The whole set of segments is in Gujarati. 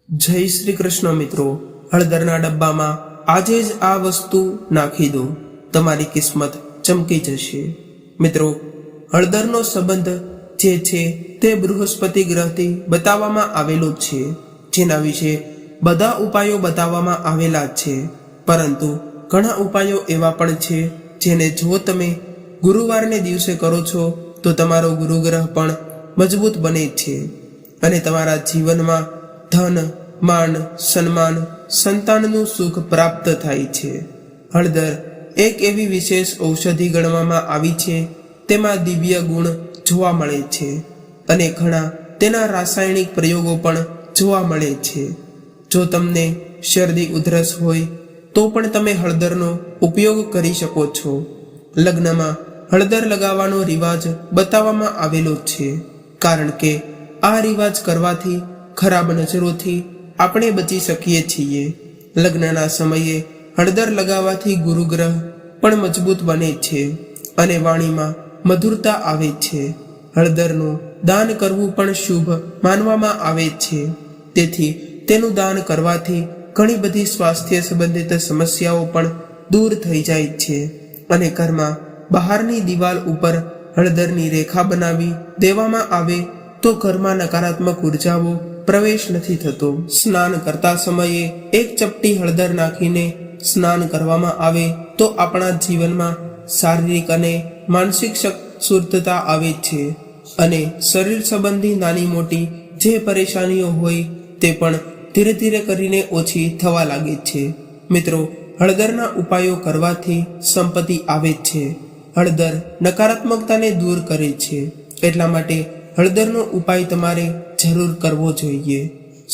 જય શ્રી કૃષ્ણ મિત્રો, હળદરના ડબ્બામાં આજે જ આ વસ્તુ નાખી દો, તમારી કિસ્મત ચમકી જશે। મિત્રો, હળદરનો સંબંધ જે છે તે બૃહસ્પતિ ગ્રહથી બતાવવામાં આવેલો છે, જેના વિશે બધા ઉપાયો બતાવવામાં આવેલા છે, પરંતુ ઘણા ઉપાયો એવા પણ છે જેને જો તમે ગુરુવારને દિવસે કરો છો તો તમારો ગુરુગ્રહ પણ મજબૂત બને છે અને તમારા જીવનમાં ધન, માન, સન્માન, સંતાનનું સુખ પ્રાપ્ત થાય છે। હળદર એક એવી વિશેષ ઔષધિ ગણવામાં આવી છે, તેમાં દિવ્ય ગુણ જોવા મળે છે અને ઘણા તેના રાસાયણિક પ્રયોગો પણ જોવા મળે છે। જો તમને શરદી ઉધરસ હોય તો પણ તમે હળદરનો ઉપયોગ કરી શકો છો। લગ્નમાં હળદર લગાવવાનો રિવાજ બતાવવામાં આવેલો છે, કારણ કે આ રિવાજ કરવાથી ખરાબ નજરોથી આપણે બચી શકીએ છીએ। લગ્નના સમયે હળદર લગાવવાથી ગુરુગ્રહ પણ મજબૂત બને છે અને વાણીમાં મધુરતા આવે છે। હળદરનું દાન કરવું પણ શુભ માનવામાં આવે છે, તેથી તેનું દાન કરવાથી ઘણી બધી સ્વાસ્થ્ય સંબંધિત સમસ્યાઓ પણ દૂર થઈ જાય છે અને ઘરમાં બહારની દિવાલ ઉપર હળદરની રેખા બનાવી દેવામાં આવે તો ઘરમાં નકારાત્મક ઉર્જાઓ પ્રવેશ નથી થતો। સ્નાન કરતા સમયે એક ચપટી હળદર નાખીને સ્નાન કરવામાં આવે તો આપણા જીવનમાં શારીરિક અને માનસિક શુદ્ધતા આવે છે અને શરીર સંબંધી નાની મોટી જે પરેશાનીઓ હોય તે પણ ધીરે ધીરે કરીને ઓછી થવા લાગે છે। મિત્રો, હળદરના ઉપાયો કરવાથી સંપત્તિ આવે છે। હળદર નકારાત્મકતાને દૂર કરે છે, એટલા માટે હળદરનો ઉપાય તમારે જરૂર કરવો જોઈએ।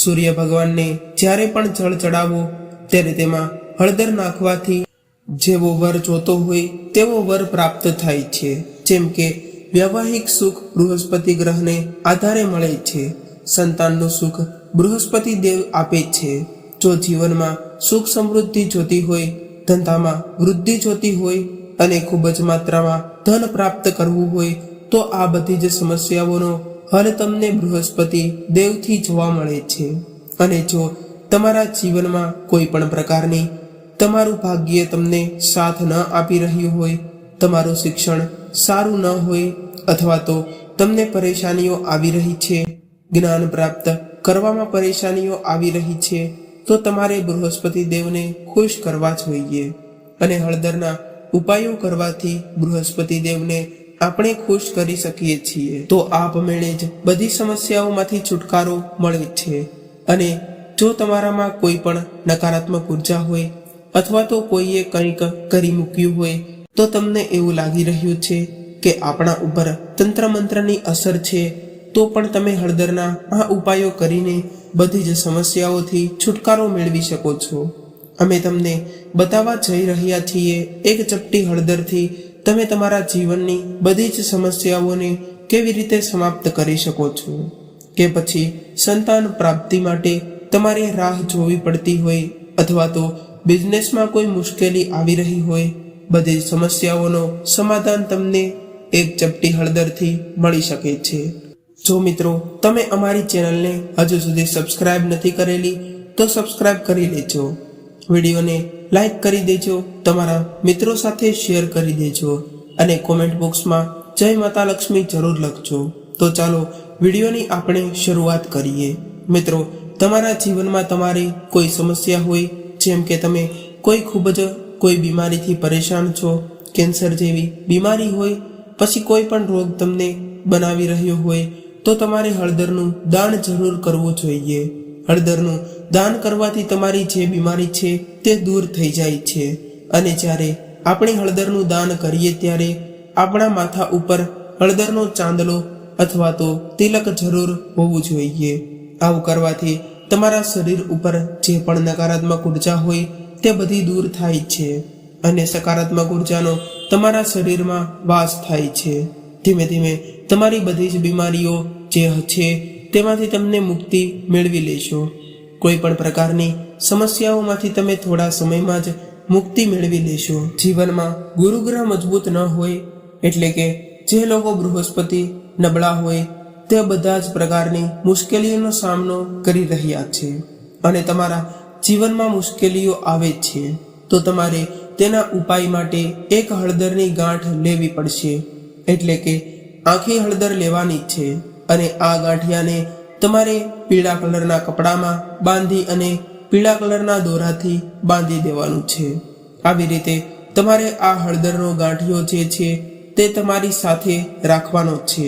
સૂર્ય ભગવાનને જ્યારે પણ જળ ચડાવો ત્યારે તેમાં હળદર નાખવાથી જેવો વર જોતો હોય તેવો વર પ્રાપ્ત થાય છે। જેમ કે વૈવાહિક સુખ બૃહસ્પતિ ગ્રહને આધારે મળે છે, સંતાનનું સુખ બૃહસ્પતિ દેવ આપે છે। જો જીવનમાં સુખ સમૃદ્ધિ જોતી હોય, ધંધામાં વૃદ્ધિ જોતી હોય અને ખૂબ જ માત્રામાં ધન પ્રાપ્ત કરવું હોય તો આ બધી જ સમસ્યાઓનો હલ તમને બૃહસ્પતિ દેવથી જોવા મળે છે। અને જો તમારા જીવનમાં કોઈ પણ પ્રકારની તમારું ભાગ્ય તમને સાથ ન આપી રહ્યું હોય, તમારું શિક્ષણ સારું ન હોય અથવા તો તમને પરેશાનીઓ આવી રહી છે, જ્ઞાન પ્રાપ્ત કરવામાં પરેશાનીઓ આવી રહી છે, તો તમારે બૃહસ્પતિ દેવને ખુશ કરવા જોઈએ અને હળદરના ઉપાયો કરવાથી બૃહસ્પતિ દેવને આપણે ખુશ કરી શકીએ છીએ। તો આપમેળે જ બધી સમસ્યાઓમાંથી છુટકારો મળે છે અને જો તમારામાં કોઈ પણ નકારાત્મક ઉર્જા હોય અથવા તો કોઈએ કંઈક કરી મૂક્યું હોય તો તમને એવું લાગી રહ્યું છે કે આપણા ઉપર તંત્ર મંત્રની અસર છે, તો પણ તમે હળદરના આ ઉપાયો કરીને બધી જ સમસ્યાઓથી છુટકારો મેળવી શકો છો। અમે તમને બતાવવા જઈ રહ્યા છીએ એક ચપટી હળદરથી તમે તમારા જીવનની બધી જ સમસ્યાઓને કેવી રીતે સમાપ્ત કરી શકો છો, કે પછી સંતાન પ્રાપ્તિ માટે તમારે રાહ જોવી પડતી હોય અથવા તો બિઝનેસમાં કોઈ મુશ્કેલી આવી રહી હોય, બધી સમસ્યાઓનો સમાધાન તમને એક ચપટી હળદરથી મળી શકે છે। જો મિત્રો તમે અમારી ચેનલને હજુ સુધી સબસ્ક્રાઇબ નથી કરેલી તો સબસ્ક્રાઇબ કરી લેજો, વિડીયોને લાઈક કરી દેજો, તમારા મિત્રો સાથે શેર કરી દેજો અને કોમેન્ટ બોક્સમાં જય માતા લક્ષ્મી જરૂર લખજો। તો ચાલો વિડીયોની આપણે શરૂઆત કરીએ। મિત્રો, તમારા જીવનમાં તમારી કોઈ સમસ્યા હોય, જેમ કે તમે કોઈ બીમારીથી પરેશાન છો, કેન્સર જેવી બીમારી હોય, પછી કોઈ પણ રોગ તમને બનાવી રહ્યો હોય તો તમારે હળદરનું દાન જરૂર કરવું જોઈએ। હળદરનું દાન કરવાથી તમારી જે બીમારી છે તે દૂર થઈ જાય છે અને જ્યારે આપણે હળદરનું દાન કરીએ ત્યારે આપણા માથા ઉપર હળદરનો ચાંદલો અથવા તો તિલક જરૂર હોવું જોઈએ। આવું કરવાથી તમારા શરીર ઉપર જે પણ નકારાત્મક ઉર્જા હોય તે બધી દૂર થાય છે અને સકારાત્મક ઉર્જાનો તમારા શરીરમાં વાસ થાય છે। ધીમે ધીમે તમારી બધી જ બીમારીઓ જે છે તેમાંથી તમને મુક્તિ મેળવી લેશો। કોઈ પણ પ્રકારની સમસ્યાઓમાંથી તમે થોડા સમયમાં જ મુક્તિ મેળવી લેશો। જીવનમાં ગુરુગ્રહ મજબૂત ન હોય એટલે કે જે લોકો બૃહસ્પતિ નબળા હોય તે બધા જ પ્રકારની મુશ્કેલીઓનો સામનો કરી રહ્યા છે અને તમારા જીવનમાં મુશ્કેલીઓ આવે છે તો તમારે તેના ઉપાય માટે એક હળદરની ગાંઠ લેવી પડશે, એટલે કે આખી હળદર લેવાની છે અને આ ગાંઠિયાને તમારે પીળા કલરના કપડામાં બાંધી અને પીળા કલરના દોરાથી બાંધી દેવાનું છે. આવી રીતે તમારે આ હળદરનો ગાંઠિયો જે છે તે તમારી સાથે રાખવાનો છે.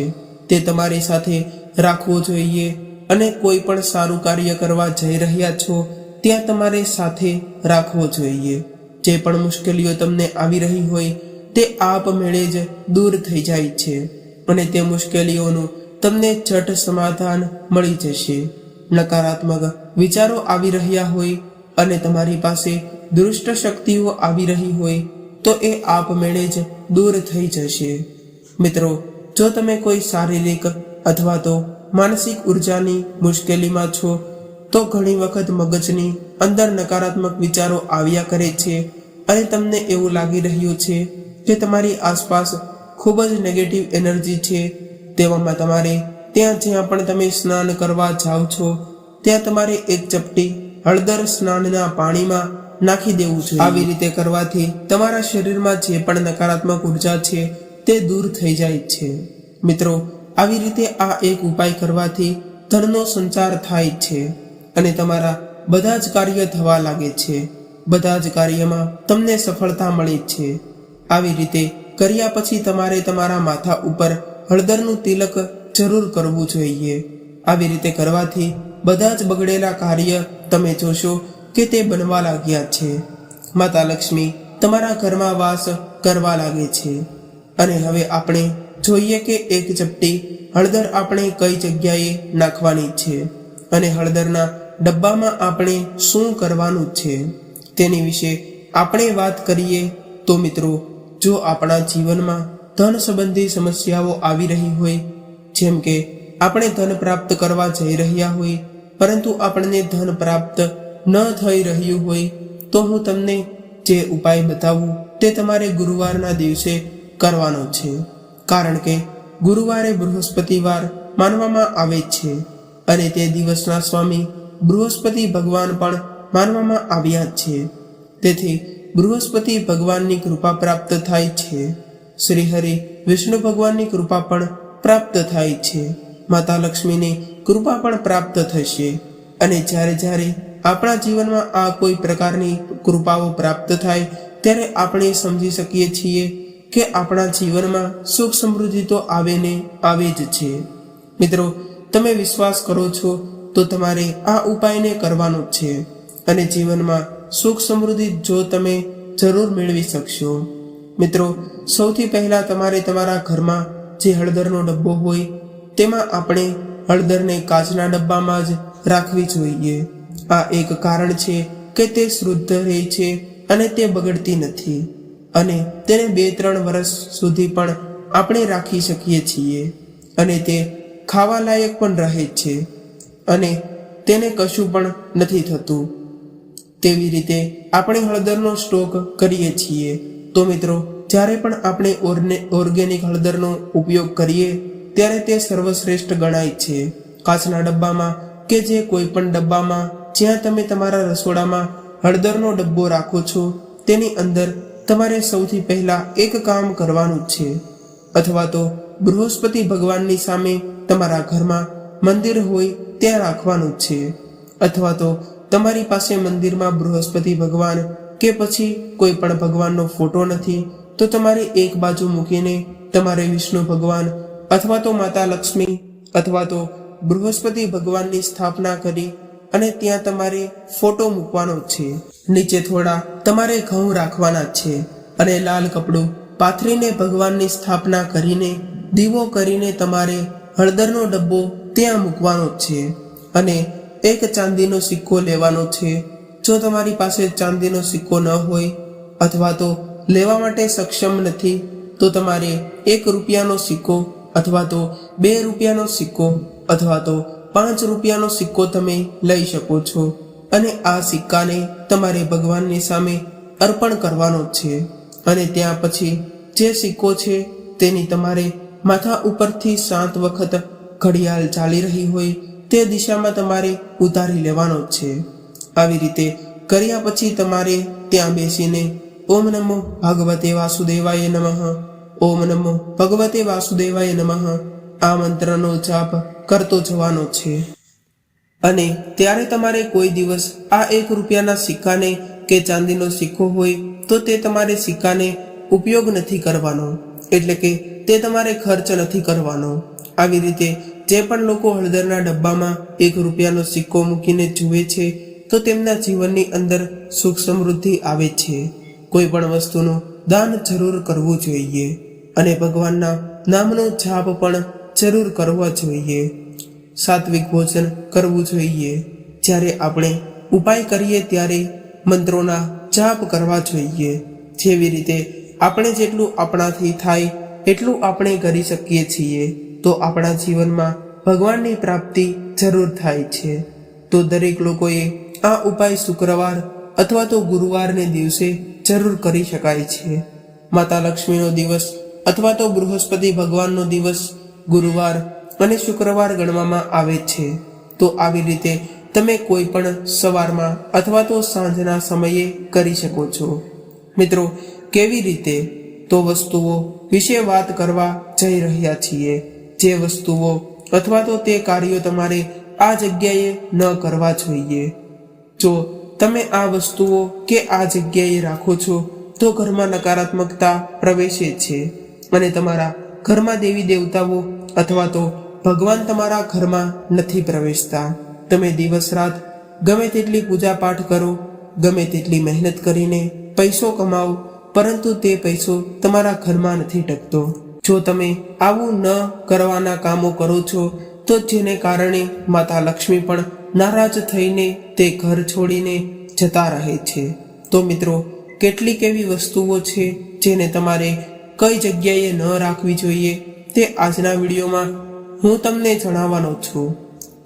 તે તમારી સાથે રાખવો જોઈએ અને કોઈ પણ સારું કાર્ય કરવા જઈ રહ્યા છો ત્યાં તમારે સાથે રાખવો જોઈએ. જે પણ મુશ્કેલીઓ તમને આવી રહી હોય તે આપમેળે જ દૂર થઈ જાય છે અને તે મુશ્કેલીઓનું તમને ઝટ સમાધાન મળી જશે. નકારાત્મક વિચારો આવી રહ્યા હોય અને તમારી પાસે દુષ્ટ શક્તિઓ આવી રહી હોય તો એ આપમેળે જ દૂર થઈ જશે. મિત્રો, જો તમે કોઈ શારીરિક અથવા તો માનસિક ઉર્જાની મુશ્કેલીમાં છો તો ઘણી વખત મગજની અંદર નકારાત્મક વિચારો આવ્યા કરે છે અને તમને એવું લાગી રહ્યું છે કે તમારી આસપાસ ખૂબ જ નેગેટિવ એનર્જી છે. તેવામાં તમારે જ્યાં પણ તમે સ્નાન કરવા જાઓ છો ત્યાં તમારે એક ચપટી હળદર સ્નાનના પાણીમાં નાખી દેવું જોઈએ. આવી રીતે કરવાથી તમારા શરીરમાં જે પણ નકારાત્મક ઉર્જા છે તે દૂર થઈ જાય છે. મિત્રો, આવી રીતે આ એક ઉપાય કરવાથી ધનનો સંચાર થાય છે અને તમારા બધા જ કાર્ય થવા લાગે છે. બધા જ કાર્યમાં તમને સફળતા મળે છે. આવી રીતે કર્યા પછી તમારે તમારા માથા ઉપર હળદરનું તિલક જરૂર કરવું જોઈએ. આવી રીતે કરવાથી બધા જ બગડેલા કાર્ય તમે જોશો કે તે બનવા લાગ્યા છે. માતા લક્ષ્મી તમારા ઘરમાં વાસ કરવા લાગે છે. અને હવે આપણે જોઈએ કે એક ચપટી હળદર આપણે કઈ જગ્યાએ નાખવાની છે અને હળદરના ડબ્બામાં આપણે શું કરવાનું છે તેની વિશે આપણે વાત કરીએ તો મિત્રો, જો આપણા જીવનમાં ધન સંબંધી સમસ્યાઓ આવી રહી હોય, જેમ કે આપણે ધન પ્રાપ્ત કરવા જઈ રહ્યા હોય પરંતુ આપણને ધન પ્રાપ્ત ન થઈ રહ્યું હોય તો હું તમને જે ઉપાય બતાવું તે તમારે ગુરુવારના દિવસે કરવાનો છે. કારણ કે ગુરુવારે બૃહસ્પતિવાર માનવામાં આવે છે અને તે દિવસના સ્વામી બૃહસ્પતિ ભગવાન પણ માનવામાં આવ્યા છે. તેથી બૃહસ્પતિ ભગવાનની કૃપા પ્રાપ્ત થાય છે. શ્રી હરિ વિષ્ણુ ભગવાનની કૃપા પણ પ્રાપ્ત થાય છે. માતા લક્ષ્મીની કૃપા પણ પ્રાપ્ત થશે. અને જ્યારે આપણા જીવનમાં આ કોઈ પ્રકારની કૃપાઓ પ્રાપ્ત થાય ત્યારે આપણે સમજી શકીએ છીએ કે આપણા જીવનમાં સુખ સમૃદ્ધિ તો આવે જ છે. મિત્રો, તમે વિશ્વાસ કરો છો તો તમારે આ ઉપાયને કરવાનો છે અને જીવનમાં સુખ સમૃદ્ધિ જો તમે જરૂર મેળવી શકશો. મિત્રો, સૌથી પહેલા તમારે તમારા ઘરમાં જે હળદરનો ડબ્બો હોય તેમાં આપણે હળદરને કાચના ડબ્બામાં જ રાખવી જોઈએ. આ એક કારણ છે કે તે શુદ્ધ રહે છે અને તે બગડતી નથી અને તેને 2-3 વર્ષ સુધી પણ આપણે રાખી શકીએ છીએ અને તે ખાવા લાયક પણ રહે છે અને તેને કશું પણ નથી થતું. તેવી રીતે આપણે હળદરનો સ્ટોક કરીએ છીએ. તો મિત્રો, જ્યારે પણ આપણે ઓર્ગેનિક હળદરનો ઉપયોગ કરીએ ત્યારે તે સર્વશ્રેષ્ઠ ગણાય છે. કાચના ડબ્બામાં કે જે કોઈ પણ ડબ્બામાં જ્યાં તમે તમારા રસોડામાં હળદરનો ડબ્બો રાખો છો તેની અંદર તમારે સૌથી પહેલા એક કામ કરવાનું છે, અથવા તો બૃહસ્પતિ ભગવાનની સામે તમારા ઘરમાં મંદિર હોય ત્યાં રાખવાનું છે, અથવા તો તમારી પાસે મંદિરમાં બૃહસ્પતિ ભગવાન કે પછી કોઈ પણ ભગવાનનો ફોટો નથી તો તમારે એક બાજુ મૂકીને તમારે વિષ્ણુ ભગવાન અથવા તો માતા લક્ષ્મી અથવા તો બૃહસ્પતિ ભગવાનની સ્થાપના કરી અને ત્યાં તમારે ફોટો મૂકવાનો છે. નીચે થોડા તમારે ઘઉં રાખવાના છે અને લાલ કપડું પાથરીને ભગવાનની સ્થાપના કરીને દીવો કરીને તમારે હળદરનો ડબ્બો ત્યાં મૂકવાનો છે અને એક ચાંદીનો સિક્કો લેવાનો છે. જો તમારી પાસે ચાંદીનો સિક્કો ન હોય અથવા તો લેવા માટે સક્ષમ નથી તો તમારે 1 રૂપિયાનો સિક્કો અથવા તો 2 રૂપિયાનો સિક્કો અથવા તો 5 રૂપિયાનો સિક્કો તમે લઈ શકો છો અને આ સિક્કાને તમારે ભગવાનની સામે અર્પણ કરવાનો છે અને ત્યાં પછી જે સિક્કો છે તેની તમારે માથા ઉપરથી 7 વખત ઘડિયાળ ચાલી રહી હોય તે દિશામાં તમારે ઉતારી લેવાનો છે આવી રીતે કર્યા પછી તમારે ત્યાં બેસીને ઓમ નમો ભગવતે વાસુદેવાય નમઃ, ઓમ નમો ભગવતે વાસુદેવાય નમઃ આ મંત્રનો જાપ કરતો જવાનો છે. અને ત્યારે તમારે કોઈ દિવસ આ 1 રૂપિયાના સિક્કાને કે ચાંદીનો સિક્કો હોય તો તે તમારે સિક્કાને ઉપયોગ નથી કરવાનો, એટલે કે તે તમારે ખર્ચ નથી કરવાનો. આવી રીતે જે પણ લોકો હળદરના ડબ્બામાં 1 રૂપિયાનો સિક્કો મૂકીને જુએ છે તો તેમના જીવનની અંદર સુખ સમૃદ્ધિ આવે છે. કોઈ પણ વસ્તુનું દાન જરૂર કરવું જોઈએ અને ભગવાનના નામનો જાપ પણ જરૂર કરવો જોઈએ. સાત્વિક ભોજન કરવું જોઈએ. જ્યારે આપણે ઉપાય કરીએ ત્યારે મંત્રોના જાપ કરવા જોઈએ. જેવી રીતે આપણે જેટલું આપણાથી થાય એટલું આપણે કરી શકીએ છીએ તો આપણા જીવનમાં ભગવાનની પ્રાપ્તિ જરૂર થાય છે. તો દરેક લોકોએ આ ઉપાય શુક્રવાર અથવા તો ગુરુવારને દિવસે જરૂર કરી શકાય છે. માતા લક્ષ્મીનો દિવસ અથવા તો બૃહસ્પતિ ભગવાનનો દિવસ ગુરુવાર અને શુક્રવાર ગણવામાં આવે છે. તો આવી રીતે તમે કોઈ પણ સવારમાં અથવા તો સાંજના સમયે કરી શકો છો. મિત્રો, કેવી રીતે? તો વસ્તુઓ વિશે વાત કરવા જઈ રહ્યા છીએ. જે વસ્તુઓ અથવા તો તે કાર્યો તમારે આ જગ્યાએ ન કરવા જોઈએ. જો તમે આ વસ્તુઓ કે આ જગ્યાએ રાખો છો તો ઘરમાં નકારાત્મકતા પ્રવેશે છે અને તમારા ઘરમાં દેવી દેવતાઓ અથવા તો ભગવાન તમારા ઘરમાં નથી પ્રવેશતા. તમે દિવસ રાત ગમે તેટલી પૂજા પાઠ કરો, ગમે તેટલી મહેનત કરીને પૈસો કમાવો, પરંતુ તે પૈસો તમારા ઘરમાં નથી ટકતો. જો તમે આવું ન કરવાના કામો કરો છો તો જેને કારણે માતા લક્ષ્મી પણ નારાજ થઈને તે ઘર છોડીને જતા રહે છે. તો મિત્રો, કેટલીક એવી વસ્તુઓ છે જેને તમારે કઈ જગ્યાએ ન રાખવી જોઈએ તે આજના વિડીયોમાં હું તમને જણાવવાનો છું.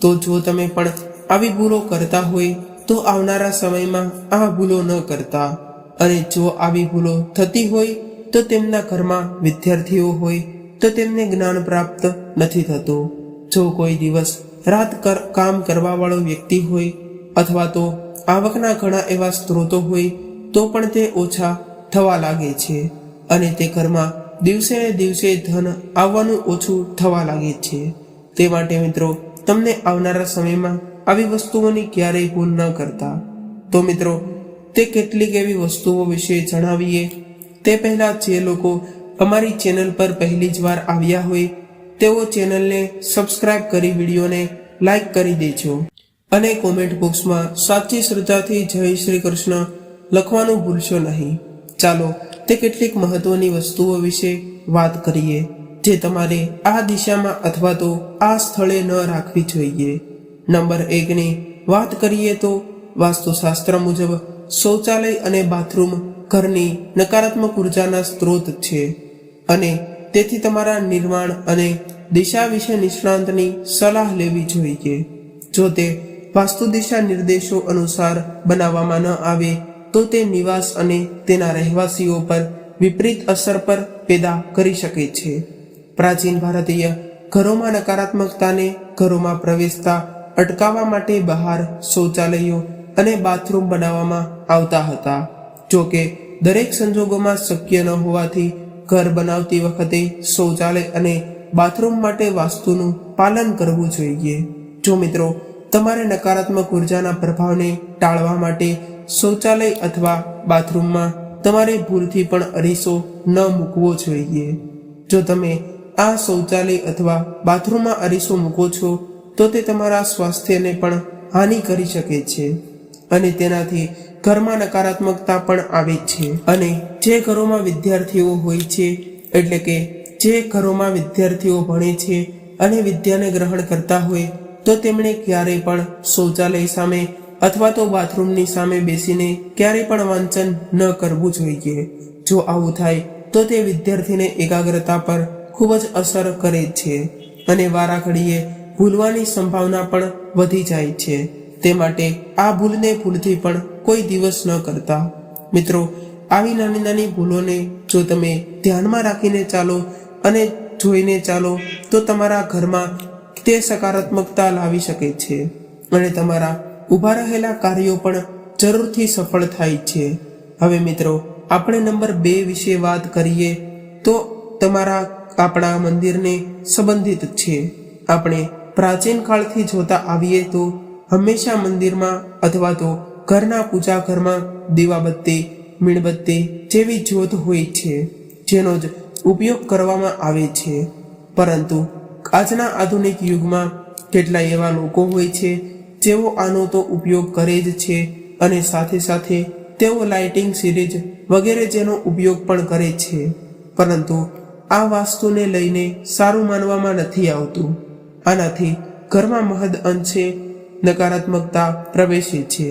તો જો તમે પણ આવી ભૂલો કરતા હોય તો આવનારા સમયમાં આ ભૂલો ન કરતા. અને જો આવી ભૂલો થતી હોય તો તેમના ઘરમાં વિદ્યાર્થીઓ હોય તો તેમને જ્ઞાન પ્રાપ્ત નથી થતું. જો કોઈ દિવસ રાત કામ કરવાવાળો વ્યક્તિ હોય અથવા તો આવકના ઘણા એવા સ્ત્રોતો હોય તો પણ તે ઓછા થવા લાગે છે અને તે ઘરમાં દિવસે ને દિવસે ધન આવવાનું ઓછું થવા લાગે છે. તે માટે મિત્રો, તમને આવનારા સમયમાં આવી વસ્તુઓની ક્યારેય ભૂલ ન કરતા. તો મિત્રો, તે કેટલીક એવી વસ્તુઓ વિશે જણાવીએ તે પહેલા જે લોકો અમારી ચેનલ પર પહેલી જ વાર આવ્યા હોય તેઓ ચેનલને સબસ્ક્રાઇબ કરી વિડીયોને લાઈક કરી દેજો અને કોમેન્ટ બોક્સમાં સાચી શ્રદ્ધાથી જય શ્રી કૃષ્ણ લખવાનું ભૂલશો નહીં. ચાલો તે કેટલીક મહત્વની વસ્તુઓ વિશે વાત કરીએ જે તમારે આ દિશામાં અથવા તો આ સ્થળે ન રાખવી જોઈએ. નંબર 1ની વાત કરીએ તો વાસ્તુશાસ્ત્ર મુજબ શૌચાલય અને બાથરૂમ ઘરની નકારાત્મક ઉર્જાના સ્ત્રોત છે અને તેથી તમારા નિર્માણ અને દિશા વિશે નિષ્ણાંતની સલાહ લેવી જોઈએ. જો તે વાસ્તુ દિશા નિર્દેશો અનુસાર બનાવવામાં ન આવે તો તે નિવાસ અને તેના રહેવાસીઓ પર વિપરીત અસર પર પેદા કરી શકે છે. પ્રાચીન ભારતીય ઘરોમાં નકારાત્મકતાને ઘરોમાં પ્રવેશતા અટકાવવા માટે બહાર શૌચાલયો અને બાથરૂમ બનાવવામાં આવતા હતા. જો કે દરેક સંજોગોમાં શક્ય ન હોવાથી ઘર બનાવતી વખતે શૌચાલય અને બાથરૂમ માટે વાસ્તુનું પાલન કરવું જોઈએ. જો મિત્રો, તમારે નકારાત્મક ઉર્જાના પ્રભાવને ટાળવા માટે શૌચાલય અથવા બાથરૂમમાં તમારે ભૂલથી પણ અરીસો ન મૂકવો જોઈએ. જો તમે આ શૌચાલય અથવા બાથરૂમમાં અરીસો મૂકો છો તો તે તમારા સ્વાસ્થ્યને પણ હાનિ કરી શકે છે અને તેનાથી ઘરમાં નકારાત્મકતા પણ આવે છે. અને જે ઘરોમાં વિદ્યાર્થીઓ હોય છે, એટલે કે જે ઘરોમાં વિદ્યાર્થીઓ ભણે છે અને વિદ્યાને ગ્રહણ કરતા હોય તો તેમણે ક્યારેય પણ શૌચાલય સામે અથવા તો બાથરૂમની સામે બેસીને ક્યારેય પણ વાંચન ન કરવું જોઈએ. જો આવું થાય તો તે વિદ્યાર્થીને એકાગ્રતા પર ખૂબ જ અસર કરે છે અને વારાઘડીએ ભૂલવાની સંભાવના પણ વધી જાય છે. તે માટે આ ભૂલને ભૂલથી પણ કોઈ દિવસ ન કરતા. મિત્રો, આવી નાની નાની ભૂલોને જો તમે ધ્યાનમાં રાખીને ચાલો અને જોઈને ચાલો તો તમારા ઘરમાં તે સકારાત્મકતા લાવી શકે છે અને તમારા ઊભા રહેલા કાર્યો પણ જરૂરથી સફળ થાય છે. હવે મિત્રો આપણે નંબર 2 વિશે વાત કરીએ તો તમારા આપણા મંદિરને સંબંધિત છે. આપણે પ્રાચીન કાળથી જોતા આવીએ તો હંમેશા મંદિરમાં અથવા તો ઘરના પૂજા ઘરમાં દીવાબત્તી મીણબત્તી જેવી જ્યોત હોય છે, જેનો જ ઉપયોગ કરવામાં આવે છે. પરંતુ આજના આધુનિક યુગમાં કેટલાય એવા લોકો હોય છે જેઓ આનો તો ઉપયોગ કરે જ છે અને સાથે સાથે તેઓ લાઇટિંગ સિરીઝ વગેરે જેનો ઉપયોગ પણ કરે છે. પરંતુ આ વાસ્તુને લઈને સારું માનવામાં નથી આવતું. આનાથી ઘરમાં મહદ અંશે નકારાત્મકતા પ્રવેશે છે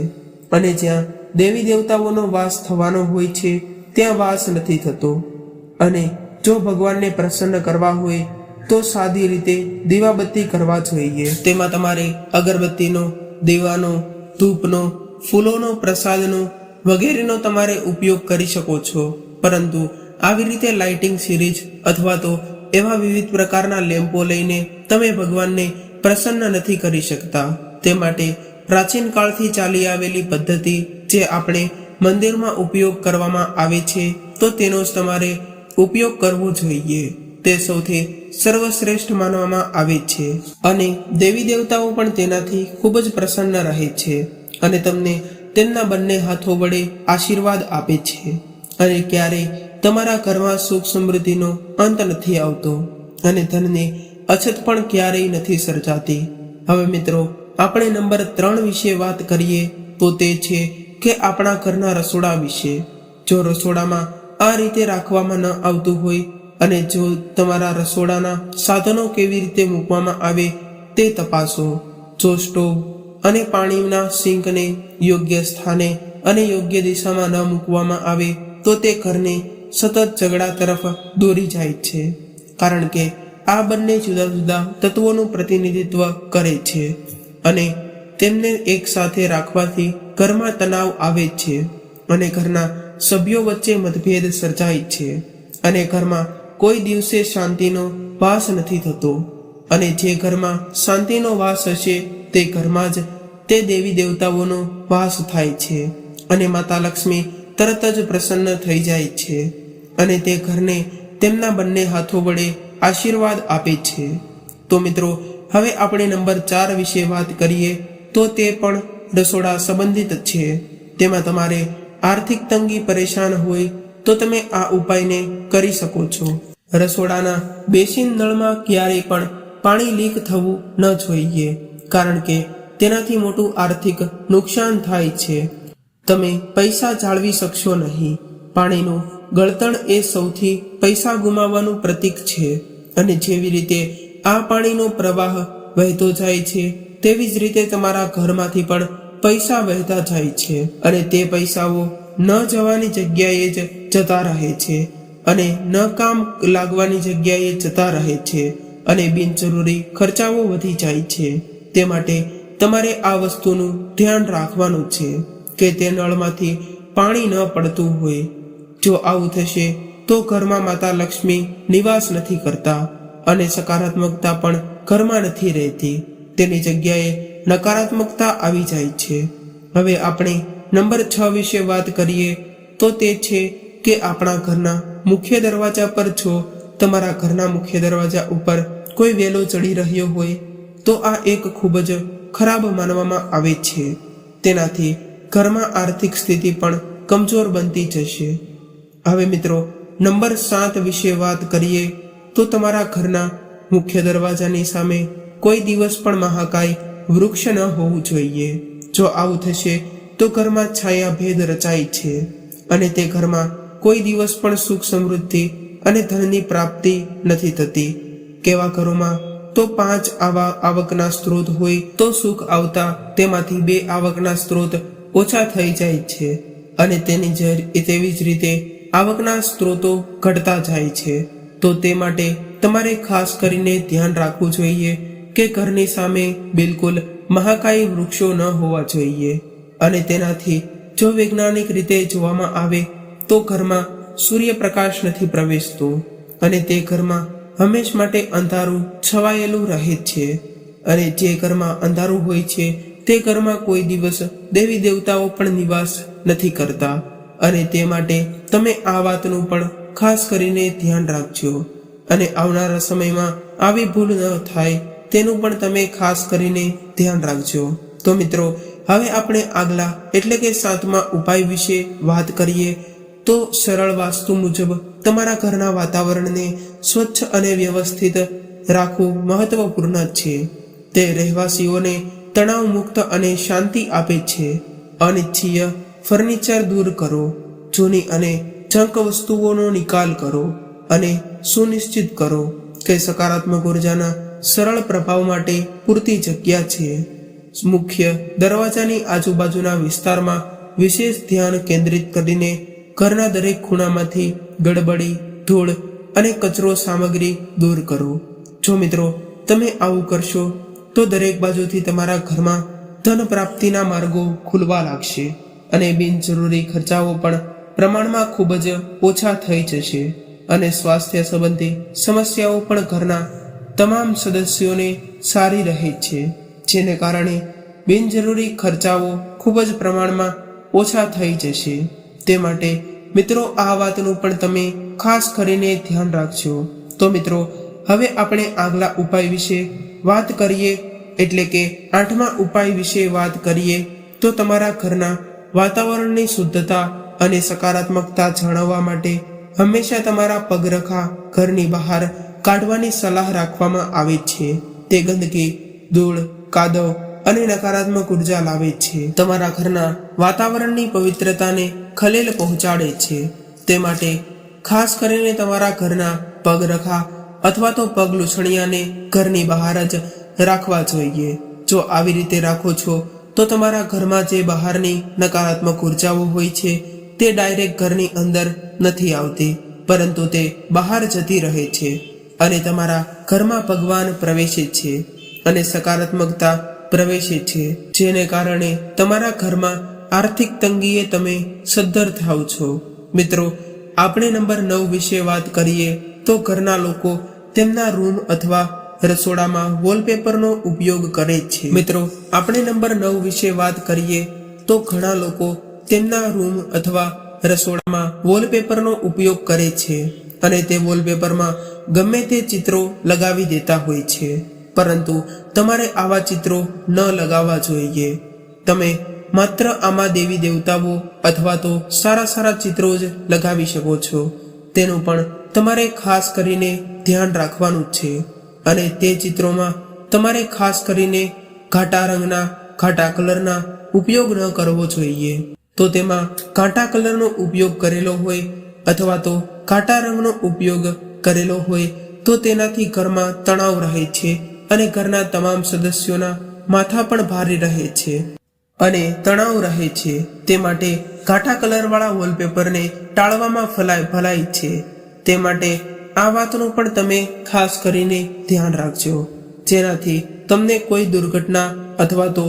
અને જ્યાં દેવી દેવતાઓનો વાસ થવાનો હોય છે ત્યાં વાસ નથી થતો. અને જો ભગવાનને પ્રસન્ન કરવા હોય તો સાદી રીતે દીવાબત્તી કરવા જોઈએ. તેમાં તમારે અગરબત્તીનો, દીવાનો, ધૂપનો, ફૂલોનો, પ્રસાદનો વગેરેનો તમારે ઉપયોગ કરી શકો છો. પરંતુ આવી રીતે લાઇટિંગ સિરીઝ અથવા તો એવા વિવિધ પ્રકારના લેમ્પો લઈને તમે ભગવાનને પ્રસન્ન નથી કરી શકતા. તે માટે પ્રાચીન કાળથી ચાલી આવેલી પદ્ધતિ જે આપણે મંદિરમાં ઉપયોગ કરવામાં આવે છે તો તેનો જ તમારે ઉપયોગ કરવો જોઈએ. તે સૌથી સર્વશ્રેષ્ઠ માનવામાં આવે છે અને દેવી દેવતાઓ પણ તેનાથી ખૂબ જ પ્રસન્ન રહે છે અને તમને તેમના બંને હાથો વડે આશીર્વાદ આપે છે. અને ક્યારેય તમારા ઘરમાં સુખ સમૃદ્ધિનો અંત નથી આવતો અને ધનની અછત પણ ક્યારેય નથી સર્જાતી. હવે મિત્રો આપણે નંબર 3 વિશે વાત કરીએ તો તે છે કે આપણા ઘરના રસોડા વિશે. જો રસોડામાં આ રીતે રાખવામાં ન આવતું હોય અને જો તમારા રસોડાના સાધનો કેવી રીતે મૂકવામાં આવે તે તપાસો. જો સ્ટોવ અને પાણીના સિંકને યોગ્ય સ્થાને અને યોગ્ય દિશામાં ન મૂકવામાં આવે તો તે ઘરને સતત ઝઘડા તરફ દોરી જાય છે, કારણ કે આ બંને જુદા જુદા તત્વોનું પ્રતિનિધિત્વ કરે છે અને તેમને એક સાથે રાખવાથી ઘરમાં તણાવ આવે છે અને ઘરના સભ્યો વચ્ચે મતભેદ સર્જાય છે અને ઘરમાં કોઈ દિવસે શાંતિનો વાસ નથી થતો. અને જે ઘરમાં શાંતિનો વાસ હશે તે ઘરમાં જ તે દેવી દેવતાઓનો વાસ થાય છે અને માતા લક્ષ્મી તરત જ પ્રસન્ન થઈ જાય છે અને તે ઘરને તેમના બંને હાથો વડે આશીર્વાદ આપે છે. તો મિત્રો હવે આપણે નંબર 4 વિશે વાત કરીએ તો તે પણ રસોડા સંબંધિત છે. તેમાં તમારે આર્થિક તંગી પરેશાન હોય તો તમે આ ઉપાયને કરી શકો છો. રસોડાના બેસિન નળમાં ક્યારેય પણ પાણી લીક થવું ન જોઈએ, કારણ કે તેનાથી મોટું આર્થિક નુકસાન થાય છે. તમે પૈસા જાળવી શકશો નહીં. પાણીનું ગળતણ એ સૌથી પૈસા ગુમાવવાનું પ્રતીક છે અને જેવી રીતે આ પાણીનો પ્રવાહ વહેતો જાય છે તેવી જ રીતે તમારા ઘરમાંથી પણ પૈસા વહેતા જાય છે અને તે પૈસાઓ ન જવાની જગ્યાએ જ જતા રહે છે અને ન કામ લાગવાની જગ્યાએ જતા રહે છે અને બિનજરૂરી ખર્ચાઓ વધી જાય છે. તે માટે તમારે આ વસ્તુનું ધ્યાન રાખવાનું છે કે તે નળમાંથી પાણી ન પડતું હોય. જો આવું થશે તો ઘરમાં માતા લક્ષ્મી નિવાસ નથી કરતા અને સકારાત્મકતા પણ ઘરમાં નથી રહેતી. તેની જગ્યાએ નકારાત્મકતા આવી જાય છે. હવે આપણે નંબર 6 વિશે વાત કરીએ તો તે છે કે આપણા ઘરના મુખ્ય દરવાજા પર જો તમારા ઘરના મુખ્ય દરવાજા ઉપર કોઈ વેલો ચડી રહ્યો હોય તો આ એક ખૂબ જ ખરાબ માનવામાં આવે છે. તેનાથી ઘરમાં આર્થિક સ્થિતિ પણ કમજોર બનતી જશે. હવે મિત્રો નંબર 7 વિશે વાત કરીએ તો તમારા ઘરના મુખ્ય દરવાજાની સામે કોઈ દિવસ પણ મહાકાય વૃક્ષ ન હોવું જોઈએ. જો આવું થશે તો ઘરમાં છાયા ભેદ રચાય છે અને તે ઘરમાં કોઈ દિવસ પણ સુખ સમૃદ્ધિ અને ધનની પ્રાપ્તિ નથી થતી. કેવા ઘરોમાં તો 5 આવા આવકના સ્ત્રોત હોય તો સુખ આવતા તેમાંથી 2 આવકના સ્ત્રોત ઓછા થઈ જાય છે અને તેવી જ રીતે આવકના સ્ત્રોતો ઘટતા જાય છે. તો તે માટે તમારે ખાસ કરીને ધ્યાન રાખવું જોઈએ કે ઘરની સામે બિલકુલ મહાકાય વૃક્ષો ન હોવા જોઈએ અને તેનાથી જો વૈજ્ઞાનિક રીતે જોવામાં આવે તો ઘરમાં સૂર્યપ્રકાશ નથી પ્રવેશતો અને તે ઘરમાં હંમેશ માટે અંધારું છવાયેલું રહે છે અને જે ઘરમાં અંધારું હોય છે તે ઘરમાં કોઈ દિવસ દેવી દેવતાઓ પણ નિવાસ નથી કરતા, અને તે માટે તમે આ વાતનું પણ ખાસ કરીને ધ્યાન રાખજો, અને આવનારા સમયમાં આવી ભૂલ ન થાય તેનું પણ તમે ખાસ કરીને ધ્યાન રાખજો. તો મિત્રો, હવે આપણે આગલા એટલે કે 7મા ઉપાય વિશે વાત કરીએ. તો સરળ વાસ્તુ મુજબ તમારા ઘરના વાતાવરણને સ્વચ્છ અને વ્યવસ્થિત રાખવું મહત્વપૂર્ણ છે. તે રહેવાસીઓને તણાવ મુક્ત અને શાંતિ આપે છે. અનિચ્છનીય ફર્નિચર દૂર કરો, જૂની અને જંક વસ્તુઓનો નિકાલ કરો, અને સુનિશ્ચિત કરો કે સકારાત્મક ઉર્જાના સરળ પ્રભાવ માટે પૂરતી જગ્યા છે. મુખ્ય દરવાજાની આજુબાજુના વિસ્તારમાં વિશેષ ધ્યાન કેન્દ્રિત કરીને ઘરના દરેક ખૂણામાંથી ગડબડી, ધૂળ અને કચરો સામગ્રી દૂર કરો. જો મિત્રો તમે આવું કરશો તો દરેક બાજુથી તમારા ઘરમાં ધન પ્રાપ્તિના માર્ગો ખુલવા લાગશે, અને બિનજરૂરી ખર્ચાઓ પણ પ્રમાણમાં ખૂબ જ ઓછા થઈ જશે, અને સ્વાસ્થ્ય સંબંધી સમસ્યાઓ પણ ઘરના તમામ સદસ્યોને સારી રહે છે, જેને કારણે બિનજરૂરી ખર્ચાઓ ખૂબ જ પ્રમાણમાં ઓછા થઈ જશે. તે માટે મિત્રો આ વાતનું પણ તમે ખાસ કરીને ધ્યાન રાખજો. તો મિત્રો, હવે આપણે આગલા ઉપાય વિશે વાત કરીએ, એટલે કે 8મા ઉપાય વિશે વાત કરીએ. તો તમારા ઘરના વાતાવરણની શુદ્ધતા અને સકારાત્મકતા જાળવવા માટે હંમેશા તમારા પગરખા ઘરની બહાર કાઢવાની સલાહ રાખવામાં આવે છે. તે ગંદકી, ધૂળ, કાદવ અને નકારાત્મક ઉર્જા લાવે છે, તમારા ઘરના વાતાવરણની પવિત્રતાને ખલેલ પહોંચાડે છે. તે માટે ખાસ કરીને તમારા ઘરના પગરખા અથવા તો પગ લૂછણિયાને ઘરની બહાર જ રાખવા જોઈએ. જો આવી રીતે રાખો છો તો તમારા ઘરમાં જે બહારની નકારાત્મક ઉર્જાઓ હોય છે તે ડાયરેક્ટ ઘરની અંદર નથી આવતી, પરંતુ તે બહાર જતી રહે છે, અને તમારા ઘરમાં ભગવાન પ્રવેશે છે અને સકારાત્મકતા પ્રવેશે છે, જેને કારણે તમારા ઘરમાં આર્થિક તંગીએ તમે સદ્ધર થાવ છો. મિત્રો, આપણે નંબર 9 વિશે વાત કરીએ. તો ઘરના લોકો તેમના રૂમ અથવા રસોડામાં વોલપેપરનો ઉપયોગ કરે છે. મિત્રો, આપણે નંબર 9 વિશે વાત કરીએ તો ઘણા લોકો તેમના રૂમ અથવા રસોડામાં વોલપેપરનો ઉપયોગ કરે છે, અને તે વોલપેપરમાં ગમે તે ચિત્રો લગાવી દેતા હોય છે, પરંતુ તમારે આવા ચિત્રો ન લગાવવા જોઈએ. તમે માત્ર આમાં દેવી દેવતાઓ અથવા તો સારા ચિત્રો જ લગાવી શકો છો. તેનું પણ તમારે ખાસ કરીને ધ્યાન રાખવાનું છે, અને તે ચિત્રોમાં તમારે ખાસ કરીને ઘાટા કલરના ઉપયોગ ન કરવો જોઈએ. તો તેમાં ઘાટા કલરનો ઉપયોગ કરેલો હોય અથવા તો ઘાટા રંગનો ઉપયોગ કરેલો હોય તો તેનાથી ઘરમાં તણાવ રહે છે, અને ઘરના તમામ સદસ્યોના માથા પણ ભારે રહે છે અને તણાવ રહે છે. તે માટે ઘાટા કલરવાળા વોલપેપરને ટાળવામાં ભલાઈ છે. તે માટે આ વાતનું પણ તમે ખાસ કરીને ધ્યાન રાખજો, જેનાથી તમને કોઈ દુર્ઘટના અથવા તો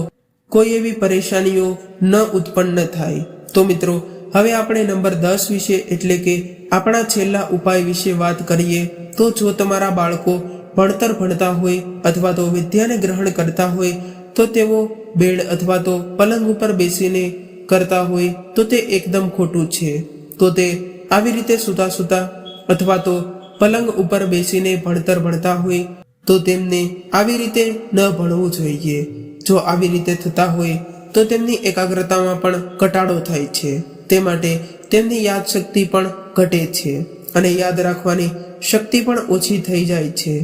કોઈ એવી પરેશાનીઓ ન ઉત્પન્ન થાય. તો મિત્રો, હવે આપણે નંબર 10 વિશે એટલે કે આપણા છેલ્લા ઉપાય વિશે વાત કરીએ. તો જો તમારા બાળકો ભણતર ભણતા હોય અથવા તો વિદ્યાને ગ્રહણ કરતા હોય તો તેઓ બેડ અથવા તો પલંગ ઉપર બેસીને કરતા હોય તો તે એકદમ ખોટું છે. તો તે આવી રીતે સૂતા અથવા તો પલંગ ઉપર બેસીને ભણતર ભણતા હોય તો તેમને આવી રીતે ન ભણવું જોઈએ. જો આવી રીતે થતા હોય તો તેમની એકાગ્રતામાં પણ ઘટાડો થાય છે. તે માટે તેમની યાદશક્તિ પણ ઘટે છે, અને યાદ રાખવાની શક્તિ પણ ઓછી થઈ જાય છે.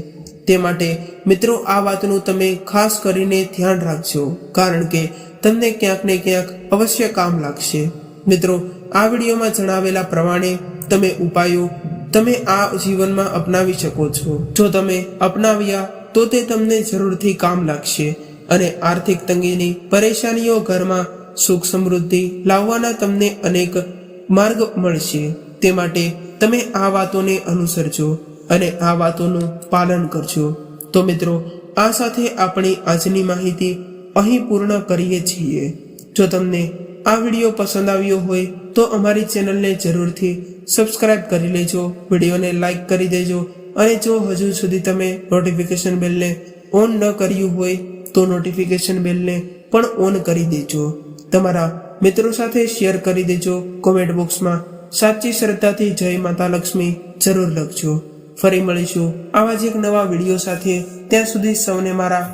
તે માટે મિત્રો આ વાતનું તમે ખાસ કરીને ધ્યાન રાખજો, કારણ કે તમને ક્યાંક ને ક્યાંક અવશ્ય કામ લાગશે. મિત્રો, આ વિડીયોમાં જણાવેલા પ્રમાણે તમે ઉપાયો તમે આ જીવનમાં અપનાવી શકો છો. જો તમે અપનાવ્યા તો તે તમને જરૂરથી કામ લાગશે, અને આર્થિક તંગીની પરેશાનીઓ ઘરમાં સુખ સમૃદ્ધિ લાવવાના તમને અનેક માર્ગ મળશે. તે માટે તમે આ વાતોને અનુસરજો અને આ વાતોનું પાલન કરજો. તો મિત્રો, આ સાથે આપણી આજની માહિતી અહીં પૂર્ણ કરીએ છીએ. જો તમને આ વિડીયો પસંદ આવ્યો હોય તો અમારી ચેનલને જરૂરથી સબસ્ક્રાઇબ કરી લેજો, વિડીયોને લાઈક કરી દેજો, અને જો હજુ સુધી તમે નોટિફિકેશન બેલને ઓન ન કર્યું હોય તો નોટિફિકેશન બેલને પણ ઓન કરી દેજો. તમારા મિત્રો સાથે શેર કરી દેજો. કોમેન્ટ બોક્સમાં સાચી શ્રદ્ધાથી જય માતા લક્ષ્મી જરૂર લખજો. ફરી મળીશું આવા જ એક નવા વિડીયો સાથે. ત્યાં સુધી સૌને મારા